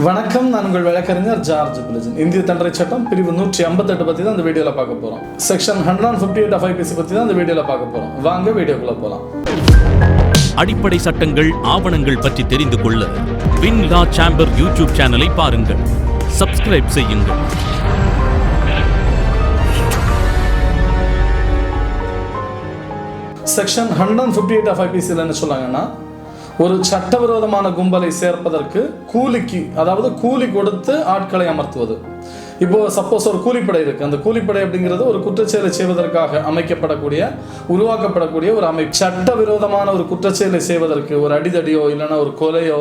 வணக்கம், நான் உங்கள் வழக்கறிஞர் ஜார்ஜ் பிலிஜன். இந்திய தண்டனை சட்டம் பிரிவு 158 பற்றி தான் இந்த வீடியோவில் பார்க்க போகிறோம். செக்ஷன் 158 ஆஃப் IPC பற்றி தான் இந்த வீடியோவில் பார்க்க போகிறோம். வாங்க வீடியோக்குள்ளே போகலாம். அடிப்படை சட்டங்கள் ஆவணங்கள் பற்றி தெரிந்து கொள்ள வின் லா சேம்பர் யூடியூப் சேனலை பாருங்கள், சப்ஸ்கிரைப் செய்யுங்கள். செக்ஷன் 158 ஆஃப் IPC என்ன சொன்னாங்கன்னா, ஒரு சட்டவிரோதமான கும்பலை சேர்ப்பதற்கு கூலிக்கு, அதாவது கூலி கொடுத்து ஆட்களை அமர்த்துவது. இப்போ சப்போஸ் ஒரு கூலிப்படை இருக்கு, அந்த கூலிப்படை அப்படிங்கிறது ஒரு குற்றச்செயலை செய்வதற்காக அமைக்கப்படக்கூடிய, உருவாக்கப்படக்கூடிய ஒரு அமைப்பு. சட்டவிரோதமான ஒரு குற்றச்செயலை செய்வதற்கு, ஒரு அடிதடியோ இல்லைன்னா ஒரு கொலையோ,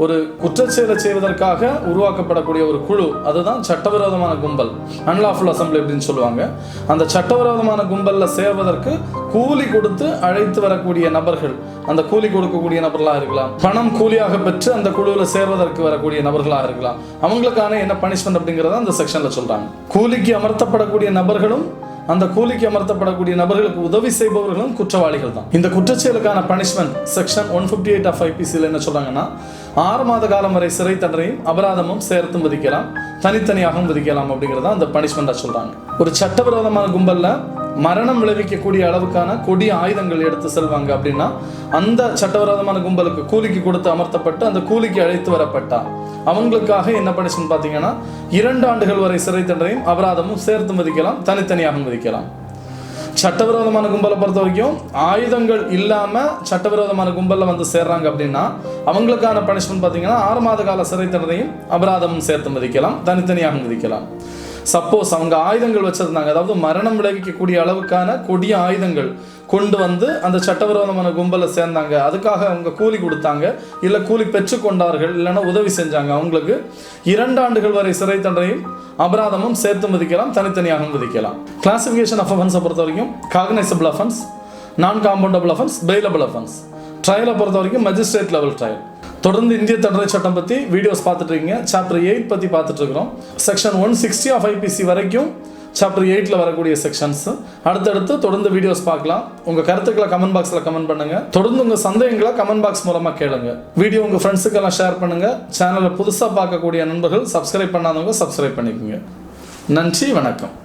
ஒரு குற்றச்செயலை செய்வதற்காக உருவாக்கப்படக்கூடிய ஒரு குழு, அதுதான் சட்டவிரோதமான கும்பல், unlawful assembly அப்படின்னு சொல்லுவாங்க. அந்த சட்டவிரோதமான கும்பலில் சேர்வதற்கு கூலி கொடுத்து அழைத்து வரக்கூடிய நபர்கள், அந்த கூலி கொடுக்கக்கூடிய நபர்களாக இருக்கலாம், பணம் கூலியாக பெற்று அந்த குழுவில் சேர்வதற்கு வரக்கூடிய நபர்களாக இருக்கலாம். அவங்களுக்கான என்ன பனிஷ்மெண்ட் அப்படிங்கிறத அந்த செக்ஷன்ல சொல்றாங்க. கூலிக்கு அமர்த்தப்படக்கூடிய நபர்களும் அந்த கூலிக்கு அமர்த்தப்படக்கூடிய நபர்களுக்கு உதவி செய்பவர்களும் குற்றவாளிகள் தான். இந்த குற்றச்செயலுக்கான பனிஷ்மெண்ட் செக்ஷன் 158 ஆஃப் IPCல என்ன சொல்றாங்கன்னா, 6 மாத காலம் வரை சிறை தண்டனையும் அபராதமும் சேர்த்தும் விதிக்கலாம், தனித்தனியாகவும் விதிக்கலாம் அப்படிங்கிறத அந்த பனிஷ்மெண்டா சொல்றாங்க. ஒரு சட்டவிரோதமான கும்பல்ல மரணம் விளைவிக்கக்கூடிய அளவுக்கான கொடிய ஆயுதங்கள் எடுத்து செல்வாங்க அப்படின்னா, அந்த சட்டவிரோதமான கும்பலுக்கு கூலிக்கு கொடுத்து அமர்த்தப்பட்டு அந்த கூலிக்கு அழைத்து வரப்பட்டா அவங்களுக்காக என்ன பனிஷ்மெண்ட் பார்த்தீங்கன்னா, 2 ஆண்டுகள் வரை சிறை தண்டனையும் அபராதமும் சேர்த்து விதிக்கலாம், தனித்தனியாகவும் விதிக்கலாம். சட்டவிரோதமான கும்பலை பொறுத்த வரைக்கும் ஆயுதங்கள் இல்லாமல் சட்டவிரோதமான கும்பலில் வந்து சேர்றாங்க அப்படின்னா அவங்களுக்கான பனிஷ்மெண்ட் பார்த்தீங்கன்னா 6 மாத கால சிறை தண்டனையும் அபராதமும் சேர்த்து விதிக்கலாம், தனித்தனியாகவும் விதிக்கலாம். சப்போஸ் அவங்க ஆயுதங்கள் வச்சிருந்தாங்க, அதாவது மரணம் விளைவிக்கக்கூடிய அளவுக்கான கொடிய ஆயுதங்கள் கொண்டு வந்து அந்த சட்டவிரோதமான கும்பலை சேர்ந்தாங்க, அதுக்காக அவங்க கூலி கொடுத்தாங்க, இல்லை கூலி பெற்றுக்கொண்டார்கள், இல்லைன்னா உதவி செஞ்சாங்க, அவங்களுக்கு 2 ஆண்டுகள் வரை சிறை தண்டனையும் அபராதமும் சேர்த்து விதிக்கலாம், தனித்தனியாகவும் விதிக்கலாம். கிளாசிஃபிகேஷன் ஆஃப் அஃபென்ஸை பொறுத்த வரைக்கும் காக்னைசபிள் அஃபென்ஸ், நான் காம்பவுண்டபிள் அஃபென்ஸ், பெயிலபிள் அஃபென்ஸ். ட்ரையலை பொறுத்த வரைக்கும் மஜிஸ்ட்ரேட் லெவல் ட்ரையல். தொடர்ந்து இந்திய தண்டனை சட்டம் பற்றி வீடியோஸ் பார்த்துட்டு இருக்கீங்க. சாப்டர் 8 பற்றி பார்த்துட்டு இருக்கிறோம். செக்ஷன் 160 ஆஃப் IPC வரைக்கும் சாப்டர் 8ல் வரக்கூடிய செக்ஷன்ஸ். அடுத்தடுத்து தொடர்ந்து வீடியோஸ் பார்க்கலாம். உங்கள் கருத்துக்களை கமெண்ட் பாக்ஸில் கமெண்ட் பண்ணுங்கள். தொடர்ந்து உங்கள் சந்தேகங்களை கமெண்ட் பாக்ஸ் மூலமாக கேளுங்க. வீடியோ உங்கள் ஃப்ரெண்ட்ஸுக்கெல்லாம் ஷேர் பண்ணுங்கள். சேனலை புதுசாக பார்க்கக்கூடிய நண்பர்கள் சப்ஸ்கிரைப் பண்ணாதவங்க சப்ஸ்கிரைப் பண்ணிக்கோங்க. நன்றி, வணக்கம்.